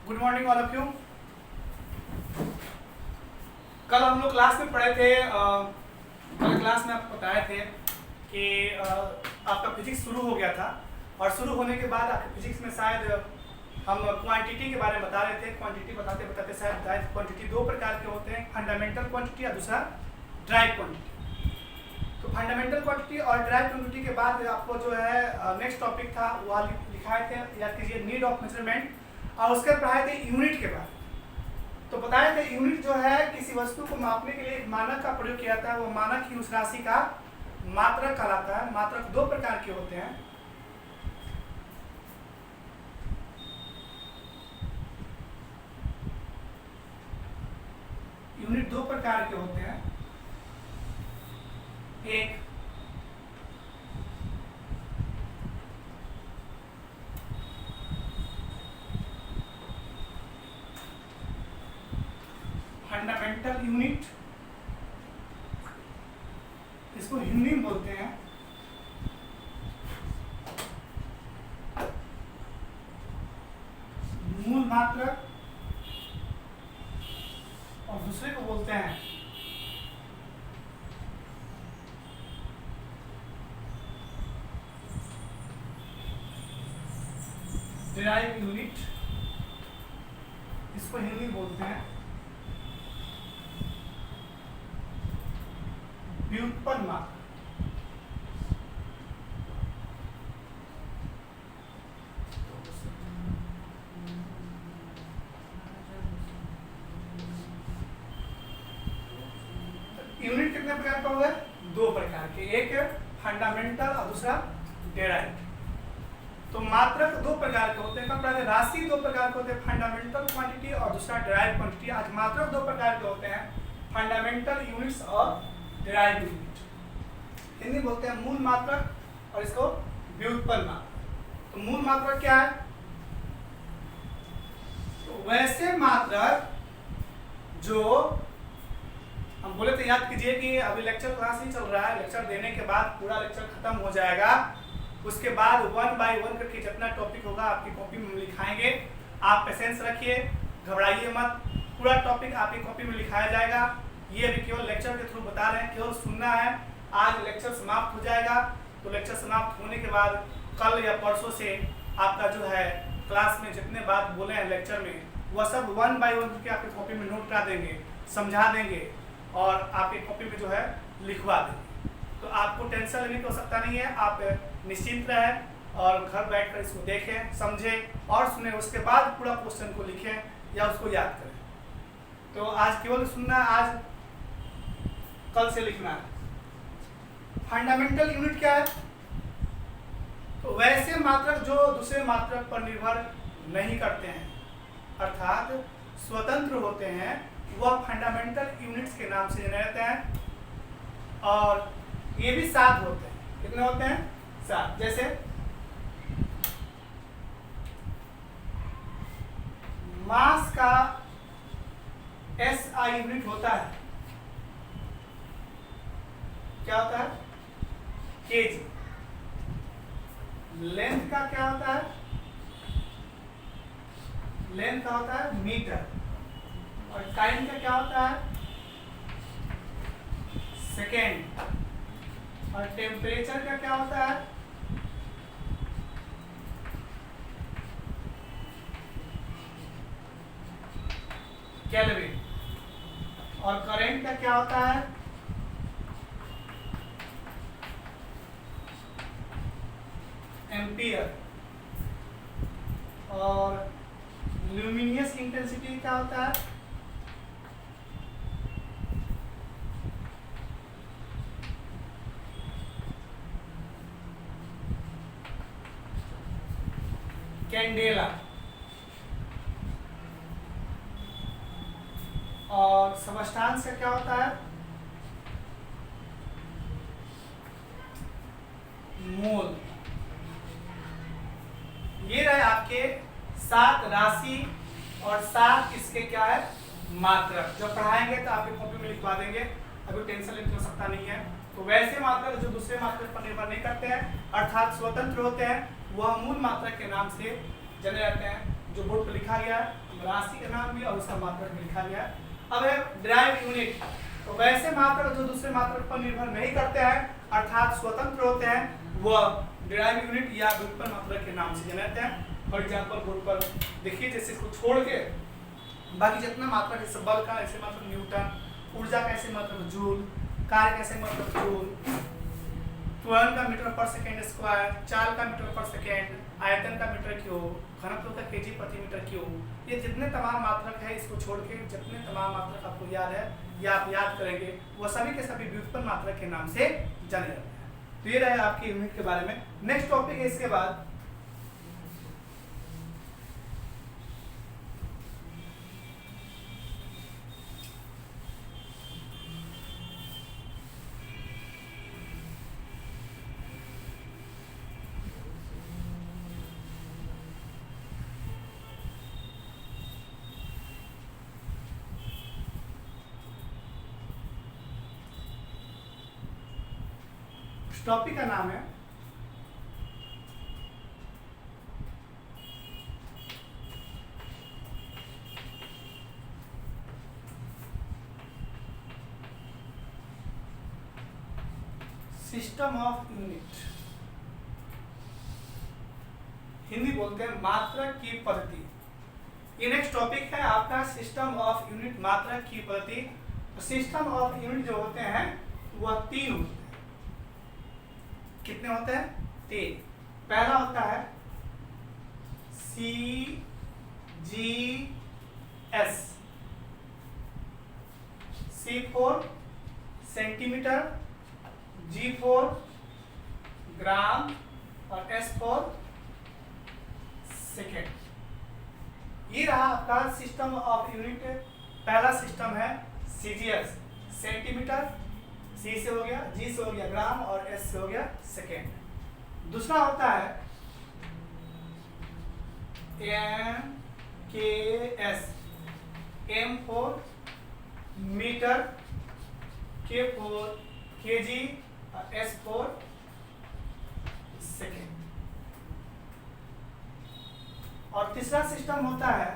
Good morning all of you. कल हम लोग क्लास में पढ़े थे, कल क्लास में आपको बताए थे कि आपका फिजिक्स शुरू हो गया था और शुरू होने के बाद आपके फिजिक्स में शायद हम क्वांटिटी के बारे में बता रहे थे। क्वांटिटी बताते बताते शायद बताए थे क्वांटिटी दो प्रकार के होते हैं, फंडामेंटल क्वांटिटी और दूसरा ड्राइव क्वांटिटी। तो फंडामेंटल क्वांटिटी और ड्राइव क्वांटिटी के बाद आपको जो है नेक्स्ट टॉपिक था वो लिखाए थे, याद कीजिए, नीड ऑफ मेजरमेंट, और उसके पढ़ाए थे यूनिट के बारे में। तो बताए थे यूनिट जो है किसी वस्तु को मापने के लिए एक मानक का प्रयोग किया जाता है, वो मानक ही उस राशि का मात्रक कहलाता है। मात्रक दो प्रकार के होते हैं, यूनिट दो प्रकार के होते हैं। एक फंडामेंटल यूनिट, इसको हिंदी में बोलते हैं मूल मात्रक, और दूसरे को बोलते हैं डिराइव यूनिट, इसको हिंदी में बोलते हैं व्युत्पन्न मात्रक। यूनिट कितने प्रकार का हुआ है? दो प्रकार के, एक फंडामेंटल और दूसरा डेराइव। तो मात्रक दो प्रकार के होते हैं। कब पहले राशि दो प्रकार के होते हैं, फंडामेंटल क्वांटिटी और दूसरा डेराइव क्वांटिटी। आज मात्रक दो प्रकार के होते हैं, फंडामेंटल यूनिट्स और डेराइव यूनिट। हिंदी बोलते हैं मूल मात्रक और इसको व्युत्पन्न मात्रक। तो मूल मात्रक क्या है? तो वैसे मात्रक जो हम बोले थे, याद कीजिए कि अभी लेक्चर क्लास ही चल रहा है, लेक्चर देने के बाद पूरा लेक्चर खत्म हो जाएगा, उसके बाद 1 बाय 1 करके जितना टॉपिक होगा आपकी कॉपी में लिखाएंगे। आप पेशेंस रखिए, घबराइए मत, पूरा टॉपिक आपकी कॉपी में लिखाया जाएगा। ये अभी केवल लेक्चर के थ्रू बता रहे हैं, केवल सुनना है। आज लेक्चर समाप्त हो जाएगा, तो लेक्चर समाप्त होने के बाद कल या परसों से आपका जो है क्लास में जितने बात बोले हैं लेक्चर में, वह सब 1 बाय 1 करके आपकी कॉपी में नोट करा देंगे, समझा देंगे और आपकी कॉपी में जो है लिखवा देंगे। तो आपको टेंशन लेने की आवश्यकता नहीं है, आप निश्चिंत रहें और घर बैठकर इसको देखें, समझें और सुने, उसके बाद पूरा क्वेश्चन को लिखें या उसको याद करें। तो आज केवल सुनना, आज कल से लिखना है। फंडामेंटल यूनिट क्या है? तो वैसे मात्रक जो दूसरे मात्रक पर निर्भर नहीं करते हैं, अर्थात स्वतंत्र होते हैं, वह फंडामेंटल यूनिट्स के नाम से जाने जाते हैं। और ये भी 7 होते हैं। कितने होते हैं? 7। जैसे मास का SI यूनिट होता है, क्या होता है? केजी। लेंथ का क्या होता है? लेंथ का होता है मीटर। और टाइम का क्या होता है? सेकेंड। और टेम्परेचर का क्या होता है? केल्विन। और करंट का क्या होता है? एम्पियर। और ल्यूमिनियस इंटेंसिटी क्या होता है? कैंडेला। और सबस्टांस का क्या होता है? मोल। ये रहे आपके 7 राशि और 7 इसके क्या है? मात्रक। जब पढ़ाएंगे तो आपकी कॉपी में लिखवा देंगे, अभी टेंशन लेने की आवश्यकता नहीं है। तो वैसे मात्रक जो दूसरे मात्रक पर निर्भर नहीं करते हैं अर्थात स्वतंत्र होते हैं, वह मूल मात्रक के नाम से जाने जाते हैं। जो बोर्ड पर लिखा गया है राशि का नाम भी और उसका मात्रक भी लिखा गया है। अब है डिराइव्ड यूनिट, तो वैसे मात्रक जो दूसरे मात्रक पर निर्भर नहीं करते हैं अर्थात स्वतंत्र होते हैं वह डिराइव्ड यूनिट या व्युत्पन्न मात्रक के नाम से जाने जाते हैं। फॉर एग्जाम्पल बोर्ड पर देखिए, जैसे इसको छोड़ के बाकी जितना मात्रक जैसे बल का ऐसे मात्रक न्यूटन, ऊर्जा का ऐसे मात्रक जूल, कार्य का ऐसे मात्रक जूल, त्वरण का मीटर पर सेकेंड स्क्वायर, चाल का मीटर पर सेकेंड, आयतन का मीटर क्यूब, घनत्व का केजी प्रति मीटर क्यूब, ये जितने तमाम मात्रक है इसको छोड़ के जितने तमाम मात्रक आपको याद है या आप याद करेंगे वो सभी के सभी व्युत्पन्न मात्रक के नाम से जाने जाते हैं। तो ये रहे आपकी यूनिट के बारे में। नेक्स्ट टॉपिक है इसके बाद टॉपिक का नाम है सिस्टम ऑफ यूनिट। हिंदी बोलते हैं मात्रक की पद्धति। ये नेक्स्ट टॉपिक है आपका सिस्टम ऑफ यूनिट, मात्रक की पद्धति। तो सिस्टम ऑफ यूनिट जो होते हैं वह 3 होते हैं। कितने होते हैं? 3। पहला होता है CGS, C for centimetre, G for gram और S फॉर सेकेंड। ये रहा आपका सिस्टम ऑफ यूनिट। पहला सिस्टम है CGS, सेंटीमीटर, C से हो गया, G से हो गया ग्राम और S से हो गया सेकेंड। दूसरा होता है MKS, M for metre, K for KG और S फॉर सेकेंड। और तीसरा सिस्टम होता है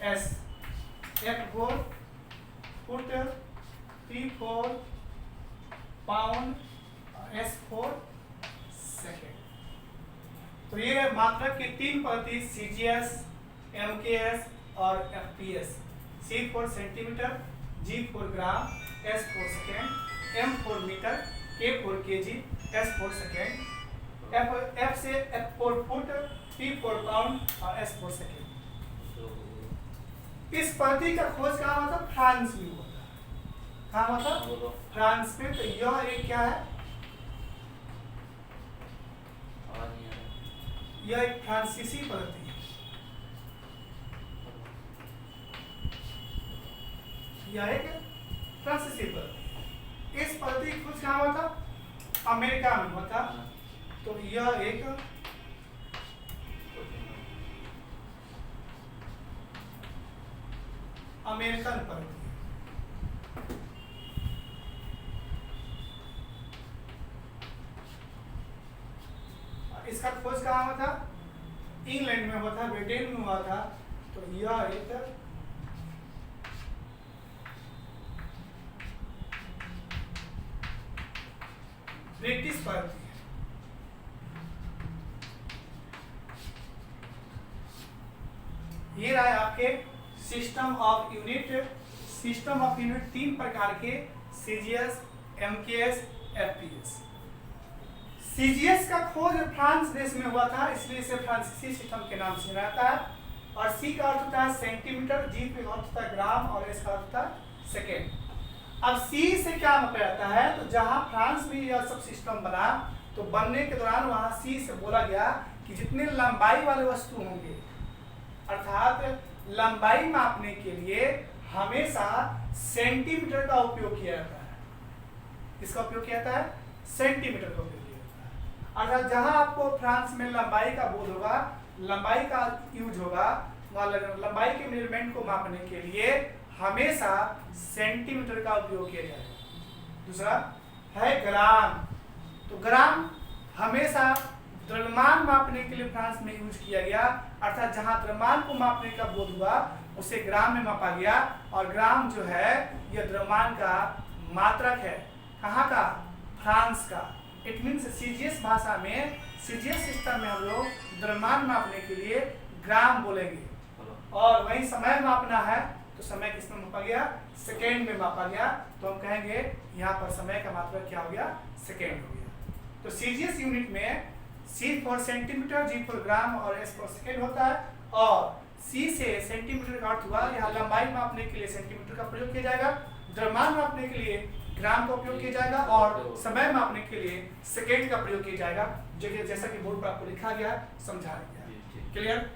FPS, F for foot, P for pound, S for second. तो ये मात्रक की 3 पद्धति CGS, MKS और FPS। C for centimetre, G for gram, S for second, M for metre, K for KG, S for second, F से F for foot, P for pound और S for second. इस पद्धति का खोज कहाँ हुआ था? फ्रांस में हुआ था। कहाँ हुआ था? फ्रांस में। तो यह एक क्या है? यह एक फ्रांसीसी पद्धति है। यह एक फ्रांसीसी पद्धति। इस पद्धति की खोज कहाँ हुआ था? अमेरिका में हुआ था। तो यह एक अमेरिकन पद्धति है। इसका खोज कहाँ हुआ था? इंग्लैंड में हुआ था, ब्रिटेन में हुआ था। तो यह एक ब्रिटिश पद्धति है। ये रहा आपके system of unit. System of unit 3 प्रकार के, CGS, MKS, FPS। CGS का खोज फ्रांस देश में हुआ था, इसलिए इसे फ्रांसीसी सिस्टम के नाम से जाता है। और C का अर्थ होता है सेंटीमीटर, G का अर्थ होता है ग्राम और S का अर्थ होता है सेकेंड। अब C से क्या मतलब आता है? तो जहां फ्रांस में यह सब सिस्टम बना तो बनने के दौरान वहां C से बोला गया कि जितने लंबाई वाले वस्तु होंगे, अर्थात लंबाई मापने के लिए हमेशा सेंटीमीटर का उपयोग किया जाता है। किसका उपयोग किया जाता है? सेंटीमीटर का उपयोग किया जाता है। अर्थात जहां आपको फ्रांस में लंबाई का बोध होगा, लंबाई का यूज होगा, वहां लंबाई के मेजरमेंट को मापने के लिए हमेशा सेंटीमीटर का उपयोग किया जाएगा। दूसरा है ग्राम। तो ग्राम हमेशा द्रव्यमान मापने के लिए फ्रांस में यूज किया गया, अर्थात जहां द्रव्यमान को मापने का बोध हुआ उसे ग्राम में मापा गया, और ग्राम जो है यह द्रव्यमान का मात्रक है। कहाँ का? फ्रांस का। इट मीन्स सीजीएस भाषा में, सीजीएस सिस्टम में हम लोग द्रव्यमान मापने के लिए ग्राम बोलेंगे, और वही समय मापना है तो समय किसमें मापा गया? सेकेंड में मापा गया। तो हम कहेंगे यहाँ पर समय का मात्रक क्या हो गया? सेकेंड हो गया। तो सीजीएस यूनिट में सी for centimetre, ji for gram और एस फॉर सेकेंड होता है, और सी से सेंटीमीटर का अर्थ हुआ यहाँ लंबाई मापने के लिए सेंटीमीटर का प्रयोग किया जाएगा, द्रव्यमान मापने के लिए ग्राम का उपयोग किया जाएगा, और समय मापने के लिए सेकेंड का प्रयोग किया जाएगा, जैसा कि बोर्ड पर आपको लिखा गया, समझाया गया। क्लियर?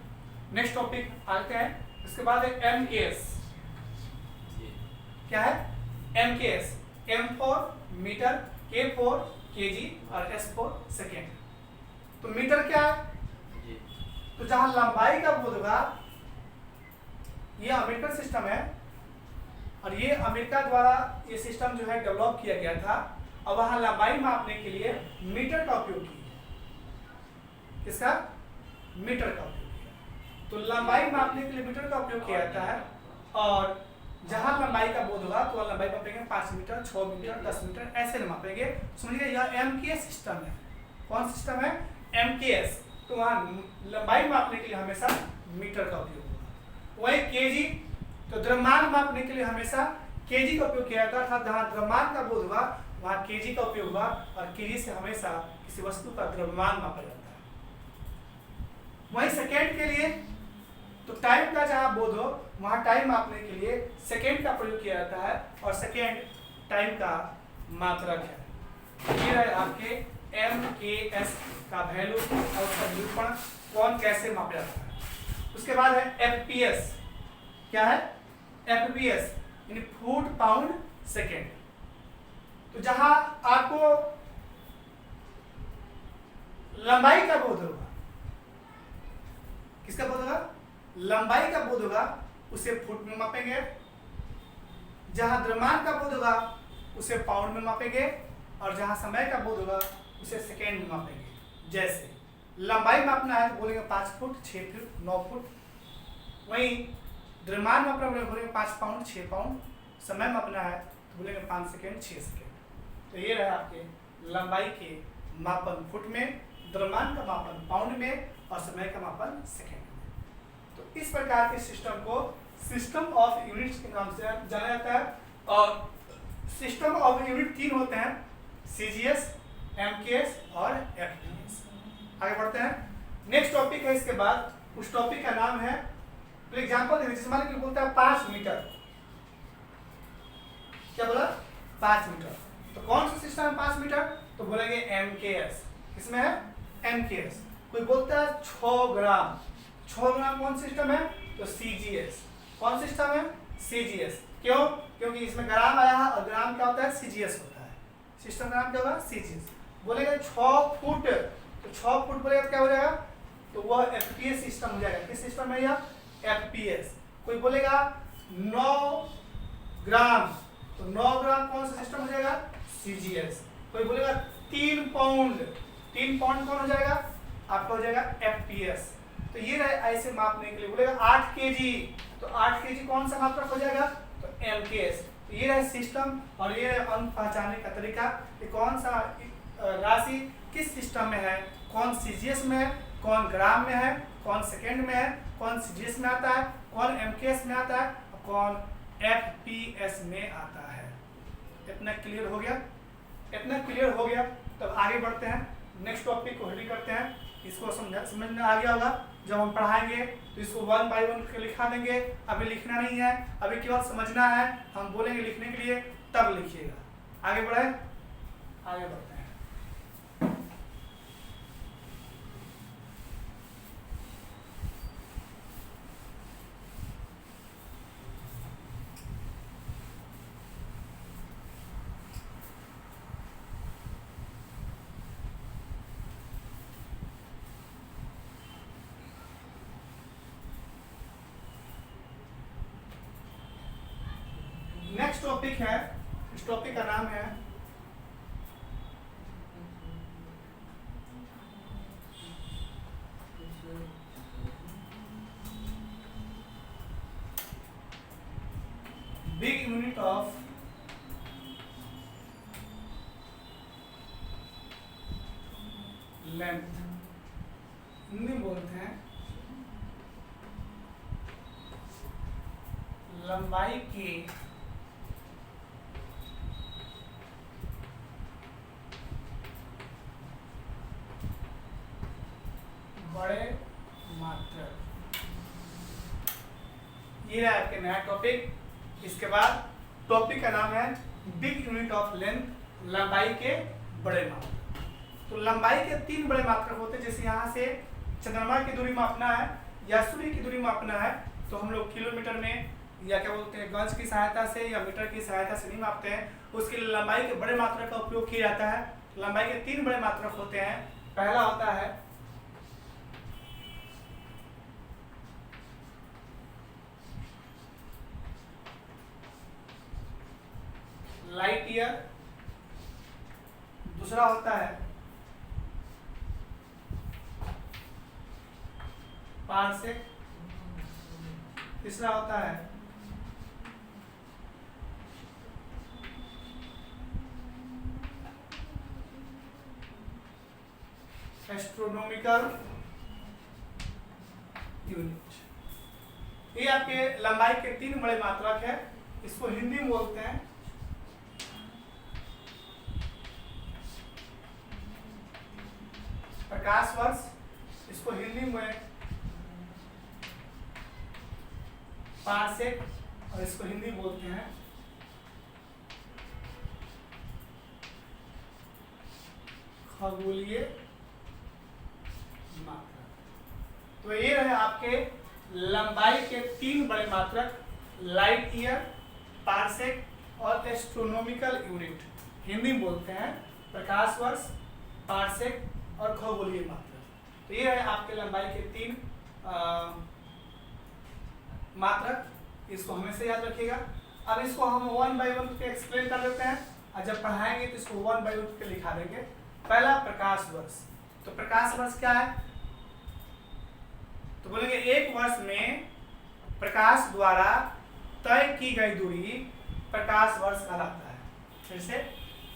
नेक्स्ट टॉपिक आते हैं। उसके बाद है एमकेएस। क्या है? एमकेएस। एम फॉर मीटर, के फॉर केजी और एस फॉर सेकेंड। तो मीटर क्या है? तो जहां लंबाई का बोध होगा, ये अमेरिकन सिस्टम है, और ये अमेरिका द्वारा ये सिस्टम जो है डेवलप किया गया था, और वहां लंबाई मापने के लिए मीटर का उपयोग किया। किसका? मीटर का उपयोग किया। तो लंबाई मापने के लिए मीटर का उपयोग किया जाता है, और जहां लंबाई का बोध होगा तो वह लंबाई मापेंगे 5 मीटर, 6 मीटर, 10 मीटर, ऐसे मापेंगे। समझिए यह एमकेएस सिस्टम है। कौन सिस्टम है? एमकेएस। तो वहां लंबाई मापने के लिए हमेशा मीटर का उपयोग होगा। वही केजी, तो द्रव्यमान मापने के लिए हमेशा केजी का उपयोग किया जाता है, अर्थात जहां द्रव्यमान का बोध होगा वहां केजी का उपयोग होगा, और केजी से हमेशा किसी वस्तु का द्रव्यमान मापा जाता है। वही सेकेंड के लिए, तो टाइम का जहां बोध हो वहां टाइम मापने के लिए सेकेंड का प्रयोग किया जाता है, और सेकेंड टाइम का मात्रक है। ये है आपके एमकेएस का वैल्यू और उसका निरूपण कौन कैसे मापा जाता है। उसके बाद है एफपीएस। क्या है? एफपीएस यानी फुट पाउंड सेकेंड। तो जहां आपको लंबाई का बोध होगा, किसका बोध होगा? लंबाई का बोध होगा, उसे फुट में मापेंगे। जहां द्रव्यमान का बोध होगा उसे पाउंड में मापेंगे, और जहां समय का बोध होगा उसे सेकेंड में मापेंगे। जैसे लंबाई मापना है तो बोलेंगे 5 फुट, 6 फुट, 9 फुट। वहीं द्रव्यमान मापना बोलेंगे 5 पाउंड, 6 पाउंड। समय मापना है तो बोलेंगे 5 सेकेंड, 6 सेकेंड। तो ये रहा आपके लंबाई के मापन फुट में, द्रव्यमान का मापन पाउंड में, और समय का मापन सेकेंड में। तो इस प्रकार के सिस्टम को सिस्टम ऑफ यूनिट्स के नाम से जाना जाता है। और सिस्टम ऑफ यूनिट 3 होते हैं: सीजीएस, एमकेएस और एफपीएस। आगे बढ़ते हैं। नेक्स्ट टॉपिक है इसके बाद, उस टॉपिक का नाम है, तो एग्जांपल देखिए, जैसे मान लीजिए बोलता है 5 मीटर। क्या बोला? 5 मीटर। तो कौन सा सिस्टम है 5 मीटर? तो बोलेंगे एमकेएस। किसमें है? एमकेएस। कोई बोलता है 6 ग्राम। 6 ग्राम कौन सिस्टम है? तो सीजीएस। कौन सिस्टम है? सीजीएस। क्यों? क्योंकि इसमें ग्राम आया है, और ग्राम क्या होता है? सीजीएस होता है। सिस्टम का नाम क्या होगा? सीजीएस। बोलेगा 6 फुट, तो 6 फुट बोलेगा तो क्या हो जाएगा? तो वह एफपीएस सिस्टम हो जाएगा। किस सिस्टम है यह? एफपीएस। कोई बोलेगा 9 ग्राम, तो 9 ग्राम कौन सा सिस्टम हो जाएगा? सीजीएस। कोई बोलेगा 3 पाउंड, 3 पाउंड कौन हो जाएगा? आपका हो जाएगा एफपीएस। तो ये रहे ऐसे मापने के लिए। बोलेगा 8 केजी, तो 8 केजी कौन सा मात्रक हो जाएगा? तो एमकेएस। तो ये रहे सिस्टम, और ये रहे अंक पहचानने का तरीका कि कौन सा राशि किस सिस्टम में है, कौन सीजीएस में है, कौन ग्राम में है, कौन सेकेंड में है, कौन सीजीएस में आता है, कौन एमकेएस में आता है, और कौन एफपीएस में आता है। इतना क्लियर हो गया? इतना क्लियर हो गया तब आगे बढ़ते हैं, नेक्स्ट टॉपिक को हेडी करते हैं। इसको समझ में आ गया होगा। जब हम पढ़ाएंगे तो इसको 1 बाय 1 लिखा देंगे। अभी लिखना नहीं है, अभी केवल समझना है। हम बोलेंगे लिखने के लिए, तब लिखिएगा। आगे बढ़े, आगे बढ़ते हैं। नेक्स्ट टॉपिक है, इस टॉपिक का नाम है big unit of length, Hindi में बोलते हैं लंबाई के बड़े मात्रक। ये है आपके नया टॉपिक। इसके बाद टॉपिक का नाम है बिग यूनिट ऑफ लेंथ, लंबाई के बड़े मात्रक। तो लंबाई के 3 बड़े मात्रक होते हैं। जैसे यहाँ से चंद्रमा की दूरी मापना है या सूर्य की दूरी मापना है तो हम लोग किलोमीटर में या क्या बोलते हैं गज की सहायता से या मीटर की सहायता से नहीं मापते हैं। उसके लिए लंबाई के बड़े मात्रक का उपयोग किया जाता है। लंबाई के 3 बड़े मात्रक होते हैं। पहला होता है लाइट ईयर, दूसरा होता है पारसेक, तीसरा होता है एस्ट्रोनॉमिकल यूनिट। ये आपके लंबाई के 3 बड़े मात्रक है। इसको हिंदी में बोलते हैं प्रकाश वर्ष, इसको हिंदी में पारसेक और इसको हिंदी बोलते हैं खगोलीय मात्रक। तो ये रहे आपके लंबाई के 3 बड़े मात्रक, लाइट ईयर, पारसेक और एस्ट्रोनॉमिकल यूनिट। हिंदी में बोलते हैं प्रकाश वर्ष, पारसेक और खगोलीय मात्रक। तो ये रहे आपके लंबाई के 3 मात्रक। इसको हमेशा याद रखिएगा। अब इसको हम 1 बाय 1 के एक्सप्लेन कर देते हैं और जब पढ़ाएंगे तो इसको 1 बाय 1 के लिखा देंगे। पहला प्रकाश वर्ष। तो प्रकाश वर्ष क्या है? तो बोलेंगे एक वर्ष में प्रकाश द्वारा तय की गई दूरी प्रकाश वर्ष कहलाता है। फिर से,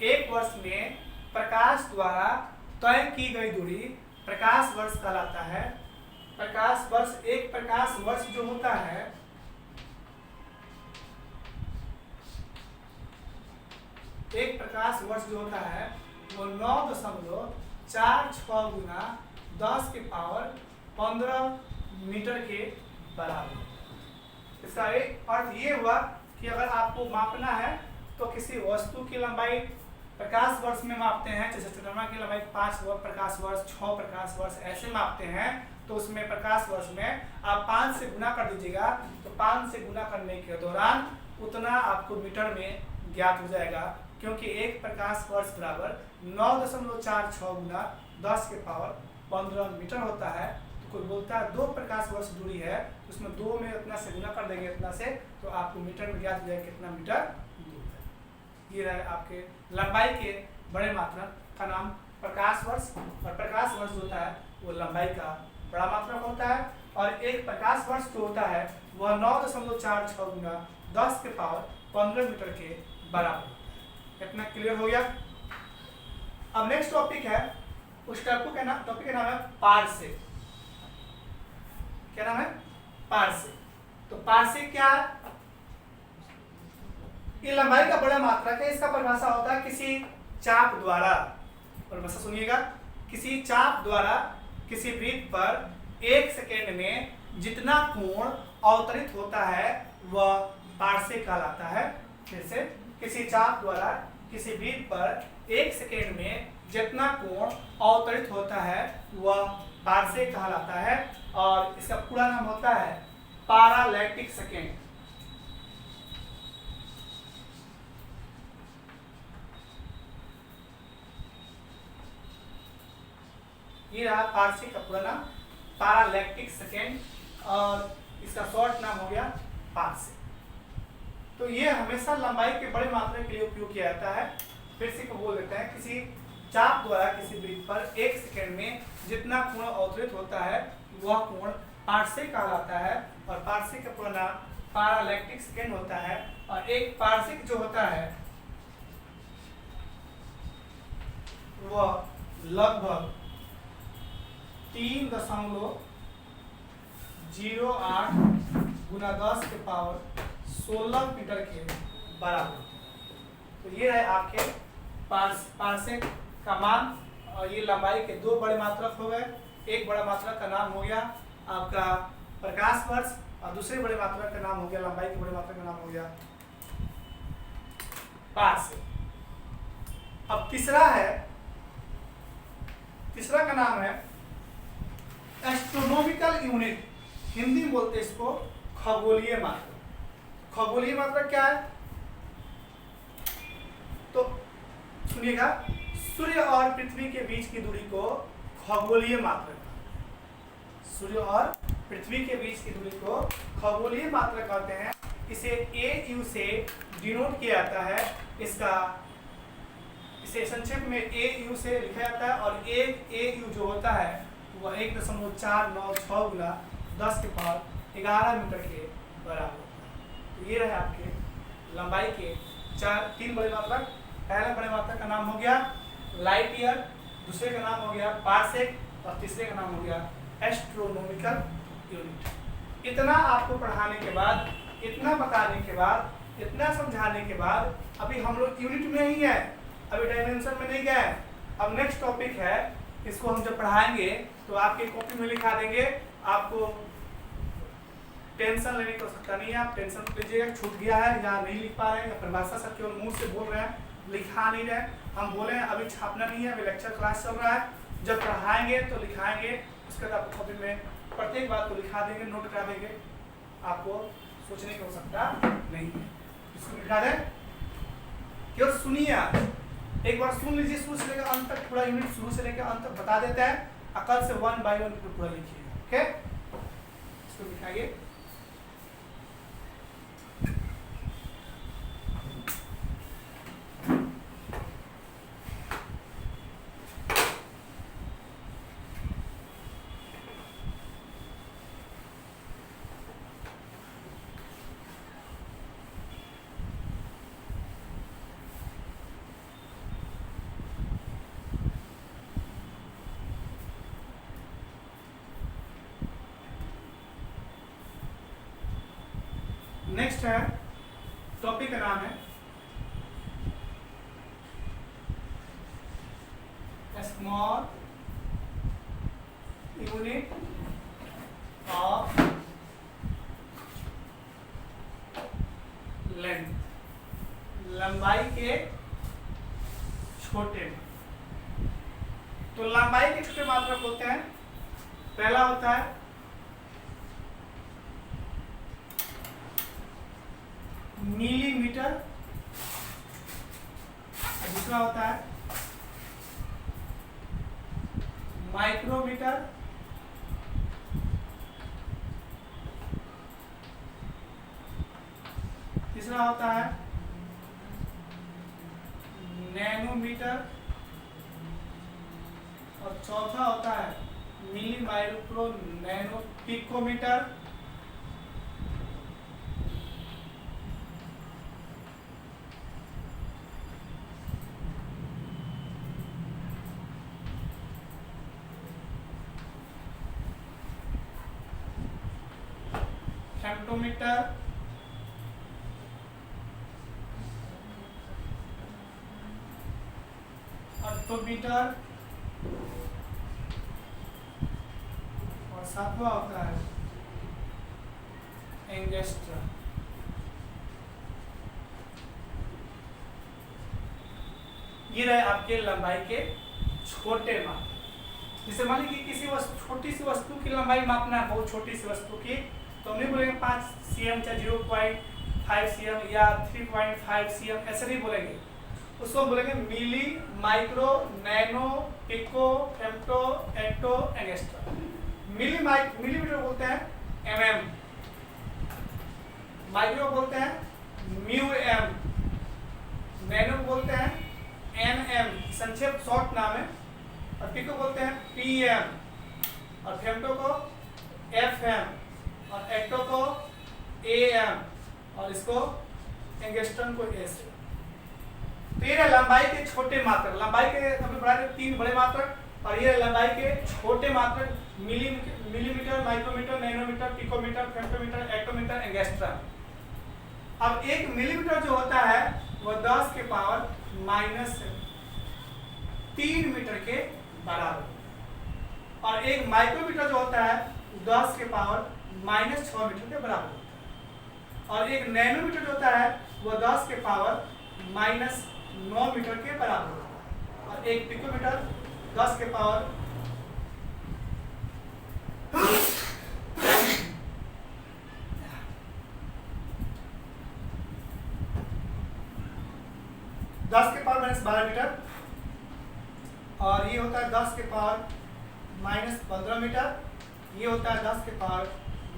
एक वर्ष में प्रकाश द्वारा तय की गई दूरी प्रकाश वर्ष कहलाता है। प्रकाश वर्ष, एक प्रकाश वर्ष जो होता है वो 9.46 गुना 10 के पावर 15 मीटर के बराबर होता है। इसका एक अर्थ ये हुआ कि अगर आपको मापना है तो किसी वस्तु की लंबाई प्रकाश वर्ष में मापते हैं, जैसे चंद्रमा की लंबाई 5 प्रकाश वर्ष, 6 प्रकाश वर्ष ऐसे मापते हैं, तो उसमें प्रकाश वर्ष में आप 5 से गुना कर दीजिएगा। तो 5 से गुना करने के दौरान उतना आपको मीटर में ज्ञात हो जाएगा, क्योंकि एक प्रकाश वर्ष बराबर 9.46 गुना 10 के पावर 15 मीटर होता है। तो कोई बोलता है 2 प्रकाश वर्ष दूरी है, तो उसमें 2 में इतना से गुना कर देंगे इतना से, तो आपको मीटर में ज्ञात हो जाएगा कितना मीटर दूर है। ये रहे आपके लंबाई के बड़े मात्रक का नाम प्रकाश वर्ष। और प्रकाश वर्ष होता है वो लंबाई का बड़ा मात्रक होता है। और एक प्रकाश वर्ष जो होता है वह 9.46 गुना 10 के पावर 15 मीटर के बराबर होता है। इतना क्लियर हो गया? अब नेक्स्ट टॉपिक है, उस टॉपिक का नाम है पारसेक। क्या नाम है? पारसेक। तो पारसेक क्या है? ये लंबाई का बड़ा मात्रक है। इसका परिभाषा होता है किसी चाप द्वारा, परिभाषा सुनिएगा, किसी चाप द्वारा किसी वृत्त पर 1 सेकेंड में जितना कोण अवतरित होता है वह पारसेक कहलाता है। फिर से, किसी चाप द्वारा किसी वृत्त पर 1 सेकेंड में जितना कोण अवतरित होता है वह पारसेक कहलाता है। और इसका पूरा नाम होता है पारालैक्टिक सेकेंड। ये रहा पारसेक का पूरा नाम, पारालैक्टिक सेकेंड, और इसका शॉर्ट नाम हो गया पारसेक। तो ये हमेशा लंबाई के बड़े मात्रा के लिए उपयोग किया जाता है। फिर से बोल देते हैं, किसी चाप द्वारा किसी वृत्त पर 1 सेकेंड में जितना कोण अवतरित होता है वह कोण पारसेक कहलाता है। और पारसेक का पूरा नाम पारालैक्टिक सेकेंड होता है। और एक पार्सेक जो होता है वह लगभग 3.08 गुना 10 के पावर 16 मीटर के बराबर। तो ये है आपके पार्सेक का मान। और ये लंबाई के दो बड़े मात्रक हो गए। एक बड़ा मात्रक का नाम हो गया आपका प्रकाश वर्ष और दूसरे बड़े मात्रक का नाम हो गया, लंबाई के बड़े मात्रक का नाम हो गया पार्सेक। अब तीसरा का नाम है एस्ट्रोनॉमिकल यूनिट। हिंदी में बोलते हैं इसको खगोलीय मात्रक। खगोलीय मात्रक क्या है? तो सुनिएगा, सूर्य और पृथ्वी के बीच की दूरी को खगोलीय मात्रक, सूर्य और पृथ्वी के बीच की दूरी को खगोलीय मात्रक कहते हैं। इसे AU से डिनोट किया जाता है। इसे संक्षेप में AU से लिखा जाता है। और एक AU जो होता है वह 1.496 गुना 10 के पावर 11 मीटर के बराबर होता है। तो ये रहे आपके लंबाई के तीन बड़े मात्रक। पहले बड़े मात्रक का नाम हो गया लाइट ईयर, दूसरे का नाम हो गया पार्सेक और तीसरे का नाम हो गया एस्ट्रोनॉमिकल यूनिट। इतना आपको पढ़ाने के बाद, इतना बताने के बाद, इतना समझाने के बाद अभी हम लोग यूनिट में ही है, अभी डायमेंशन में नहीं गए। अब नेक्स्ट टॉपिक है, इसको हम जब पढ़ाएंगे तो आपके कॉपी में लिखा देंगे। आपको टेंशन लेने की आवश्यकता नहीं है। आप टेंशन लीजिएगा, छूट गया है या नहीं लिख पा रहे हैं या परिभाषा सर केवल मुंह से बोल रहे हैं, लिखा नहीं रहे। हम बोले अभी छापना नहीं है, अभी लेक्चर क्लास चल रहा है। जब पढ़ाएंगे तो लिखाएंगे, उसके बाद आपको कॉपी में प्रत्येक बात को लिखा देंगे, नोट करा देंगे। आपको सोचने की आवश्यकता नहीं है। इसको लिखा दें, केवल सुनिए। आज एक बार सुन लीजिए, शुरू से लेकर अंत तक पूरा यूनिट, शुरू से लेकर अंत तक बता देते हैं। अकल से 1 by 1 पूरा लिखिएगा। ओके, इसको लिखाइए। नेक्स्ट है, टॉपिक का नाम है स्मॉल यूनिट ऑफ लेंथ, लंबाई के छोटे। तो लंबाई के छोटे मात्रक होते हैं। पहला होता है मिलीमीटर, दूसरा होता है माइक्रोमीटर, तीसरा होता है नैनोमीटर और चौथा होता है milli micro nano picometre. Femtometre, attometre और सातवां होता है एंगस्ट्रा। ये रहे आपके लंबाई के छोटे माप। जैसे मान लीजिए किसी छोटी सी वस्तु की लंबाई मापना है, बहुत छोटी सी वस्तु की, तो हम नहीं बोलेंगे 5 cm या 0.5 cm या 3.5 cm, ऐसे नहीं बोलेंगे। उसको बोलेंगे milli, micro, nano, pico, femto, atto, angstrom. Millimetre बोलते हैं mm, माइक्रो बोलते हैं μm, नैनो बोलते हैं nm, संक्षेप शॉर्ट नाम है, और पिको बोलते हैं pm, और फेम्टो को fm, और एक्टो को am, और इसको एंगस्ट्रम को ए से। तो ये लंबाई के छोटे मात्रक, लंबाई के हमने पढ़ा 3 बड़े मात्रक, और ये लंबाई के छोटे मात्रक millimetre, micrometre, nanometre, picometre, femtometre, attometre, angstrom. अब 1 मिलीमीटर जो होता है वो 10 के पावर -3 मीटर के बराबर, और 1 माइक्रोमीटर जो होता है 10 के पावर -6 मीटर के बराबर होता है, और 1 नैनोमीटर जो होता है वो 10 के पावर -9 मीटर के बराबर होता है, और 1 पिकोमीटर 10 के पावर 10 के पावर -12 मीटर, और ये होता है 10 के पावर -15 मीटर, ये होता है 10 के पावर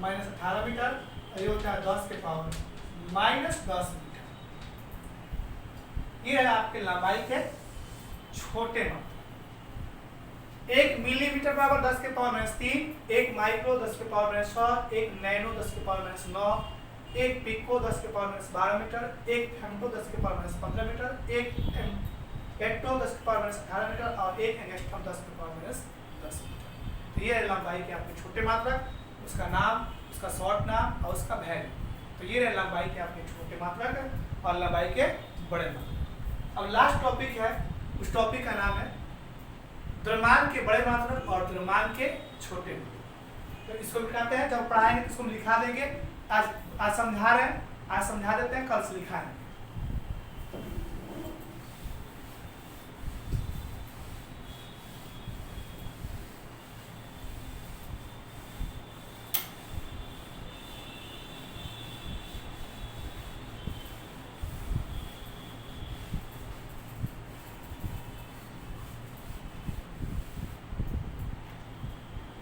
-18 मीटर, और ये होता है 10 के पावर -10 मीटर। ये है आपके लंबाई के छोटे मात्रक। 1 मिलीमीटर बराबर 10 के पावर -3, 1 माइक्रो 10 के पावर -6, 1 नैनो 10 के पावर -9, 1 पिको 10 के पावर -12 मीटर, 1 फेम्टो 10 के पावर -15 मीटर, 1 एटो 10 के पावर -18 मीटर, और 1 एंगस्ट्रम 10 के पावर -10 मीटर। तो ये है लंबाई के आपके छोटे मात्रक, उसका नाम, उसका शॉर्ट नाम और उसका वैल्यू। तो ये रहे लंबाई के आपके छोटे मात्रक और लंबाई के बड़े मात्रक। अब लास्ट टॉपिक है, उस टॉपिक का नाम है द्रव्यमान के बड़े मात्रक और द्रव्यमान के छोटे मात्रक। तो इसको मिटाते हैं, जब पढ़ाएंगे तो इसको हम लिखा देंगे। आज समझा रहे हैं, आज समझा देते हैं, कल से लिखाएंगे।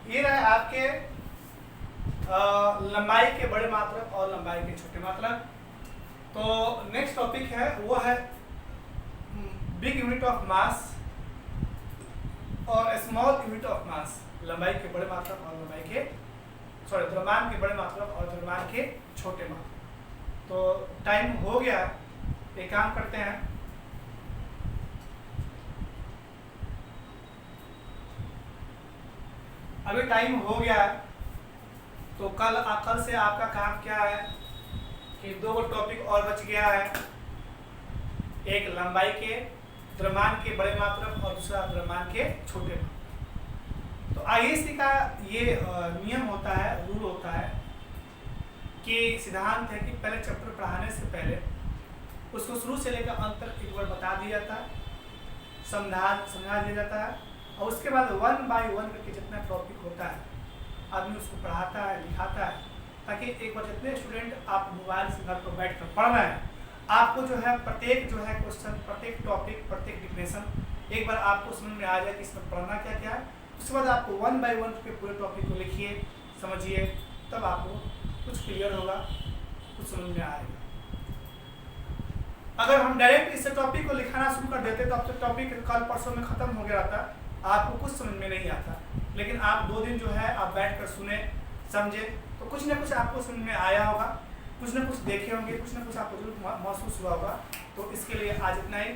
ये रहे आपके लंबाई के बड़े मात्रक और लंबाई के छोटे मात्रक। तो नेक्स्ट टॉपिक है वो है बिग यूनिट ऑफ मास और स्मॉल यूनिट ऑफ मास। लंबाई के बड़े मात्रक और लंबाई के द्रव्यमान के बड़े मात्रक और द्रव्यमान के छोटे मात्रक। तो टाइम हो गया, एक काम करते हैं, अभी टाइम हो गया है, तो कल से आपका काम क्या है कि 2 टॉपिक और बच गया है। एक लंबाई के द्रव्यमान के बड़े मात्रक और दूसरा द्रव्यमान के छोटे मात्रक। तो आईएससी का ये नियम होता है, रूल होता है कि सिद्धांत है कि पहले चैप्टर पढ़ाने से पहले उसको शुरू से लेकर अंत तक एक बार बता दिया जाता है, समझा दिया जाता है, और उसके बाद 1 बाय 1 करके जितना टॉपिक होता है आदमी उसको पढ़ाता है, लिखाता है, ताकि एक बार जितने स्टूडेंट आप मोबाइल से घर पर बैठ कर पढ़ रहे हैं, आपको जो है प्रत्येक जो है क्वेश्चन, प्रत्येक टॉपिक, प्रत्येक डिफिनेशन एक बार आपको समझ में आ जाए कि इसमें पढ़ना क्या क्या है। उसके बाद आपको 1 बाय 1 के पूरे टॉपिक को लिखिए, समझिए, तब आपको कुछ क्लियर होगा, कुछ समझ में आएगा। अगर हम डायरेक्ट इस टॉपिक को लिखाना शुरू कर देते तो अब तो टॉपिक कल परसों में खत्म हो गया था, आपको कुछ समझ में नहीं आता। लेकिन आप 2 दिन जो है आप बैठकर सुने, समझे, तो कुछ ना कुछ आपको समझ में आया होगा, कुछ ना कुछ देखे होंगे, कुछ ना कुछ आपको जरूर महसूस हुआ होगा। तो इसके लिए आज इतना ही,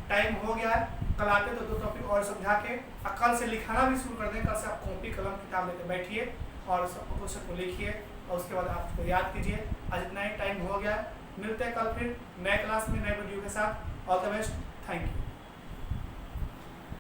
टाइम हो गया है। कल आते तो 2 टॉपिक और समझा के, और कल से लिखाना भी शुरू कर दें। कल से आप कॉपी कलम किताब लेकर बैठिए और सब क्वेश्चन को लिखिए, और उसके बाद आप उसको याद कीजिए। आज इतना ही, टाइम हो गया है। मिलते हैं कल फिर नए क्लास में नए वीडियो के साथ। All the best, thank you.